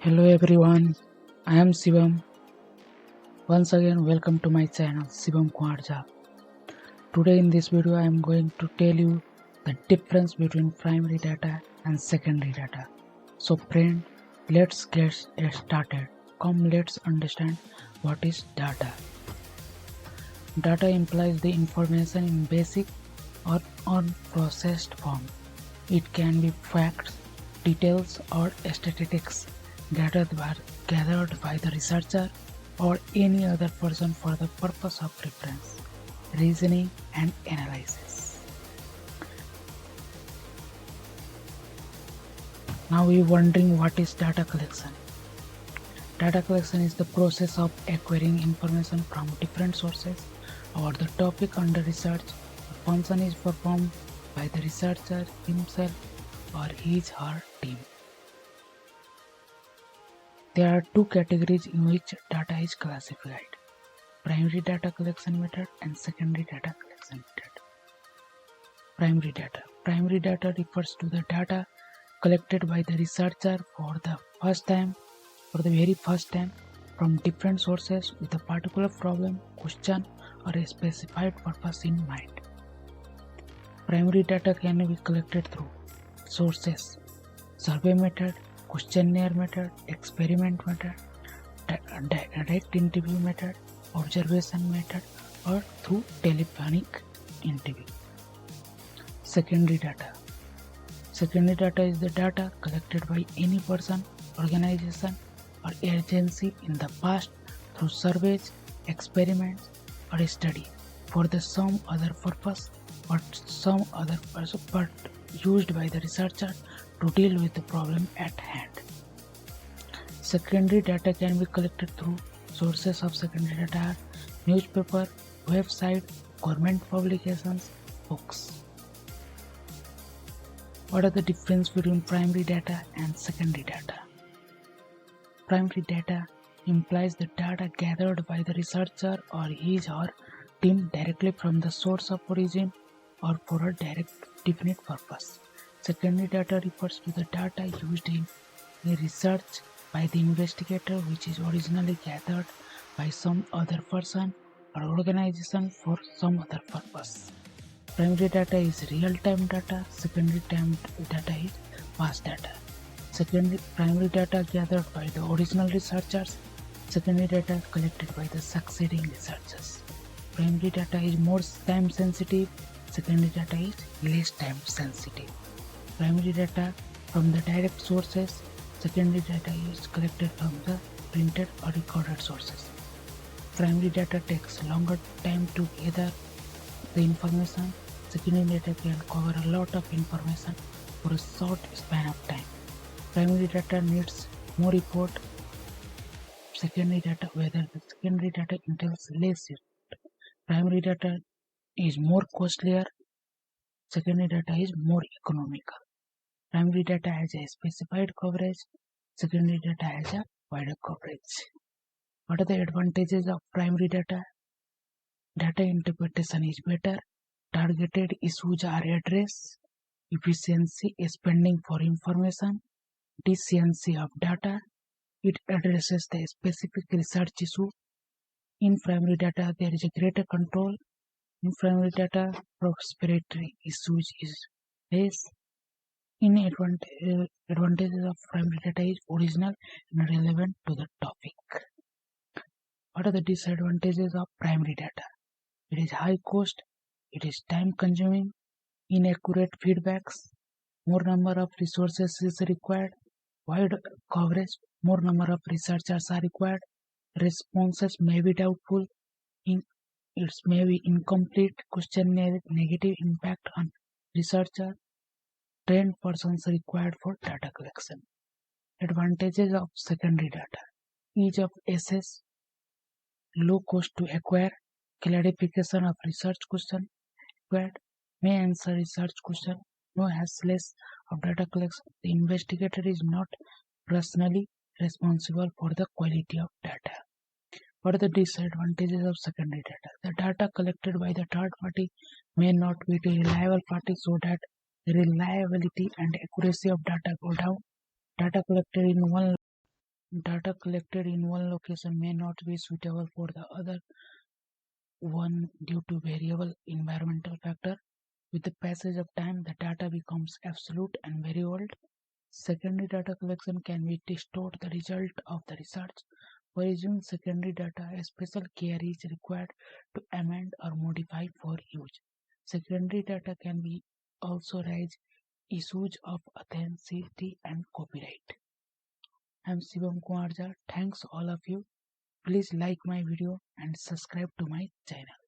Hello everyone, I am Shivam. Once again, welcome to my channel Shivam Kwarja. Today in this video, I am going to tell you the difference between primary data and secondary data. So friend, let's get started. Come, let's understand what is data. Data implies the information in basic or unprocessed form. It can be facts, details, or statistics gathered by the researcher or any other person for the purpose of reference, reasoning, and analysis. Now you're wondering what is data collection. Data collection is the process of acquiring information from different sources about the topic under research. The function is performed by the researcher himself or his or her team. There are two categories in which data is classified: primary data collection method and secondary data collection method. Primary data. Primary data refers to the data collected by the researcher for the very first time from different sources with a particular problem, question, or a specified purpose in mind. Primary data can be collected through sources: survey method, questionnaire method, experiment method, direct interview method, observation method, or through telephonic interview. Secondary data. Secondary data is the data collected by any person, organization, or agency in the past through surveys, experiments, or study for some other purpose but used by the researcher to deal with the problem at hand. Secondary data can be collected through sources of secondary data are newspaper, website, government publications, books. What are the difference between primary data and secondary data? Primary data implies the data gathered by the researcher or his or her team directly from the source of origin or for a direct definite purpose. Secondary data refers to the data used in research by the investigator which is originally gathered by some other person or organization for some other purpose. Primary data is real-time data, secondary data is past data. Primary data gathered by the original researchers, secondary data collected by the succeeding researchers. Primary data is more time sensitive, secondary data is less time sensitive. Primary data from the direct sources, secondary data is collected from the printed or recorded sources. Primary data takes longer time to gather the information. Secondary data can cover a lot of information for a short span of time. Primary data needs more effort. Secondary data, whether the secondary data entails less effort. Primary data is more costlier. Secondary data is more economical. Primary data has a specified coverage. Secondary data has a wider coverage. What are the advantages of primary data? Data interpretation is better. Targeted issues are addressed. Efficiency is spending for information. Deficiency of data. It addresses the specific research issue. In primary data, there is a greater control. In primary data, proprietary issues is less. Advantages of primary data is original and relevant to the topic. What are the disadvantages of primary data? It is high cost, it is time consuming, inaccurate feedbacks, more number of resources is required, wide coverage, more number of researchers are required, responses may be doubtful, it may be incomplete, questionnaire negative impact on researcher, trained persons required for data collection. Advantages of secondary data: ease of access, low cost to acquire, clarification of research question required, may answer research question, no hassles of data collection. The investigator is not personally responsible for the quality of data. What are the disadvantages of secondary data? The data collected by the third party may not be the reliable party, so that the reliability and accuracy of data go down. Data collected in one Data collected in one location may not be suitable for the other one due to variable environmental factor. With the passage of time, the data becomes absolute and very old. Secondary data collection can be distort the result of the research. For using secondary data, a special care is required to amend or modify for use. Secondary data can be also raise issues of authenticity and copyright. I'm Shivam Kumar Jha. Thanks all of you. Please like my video and subscribe to my channel.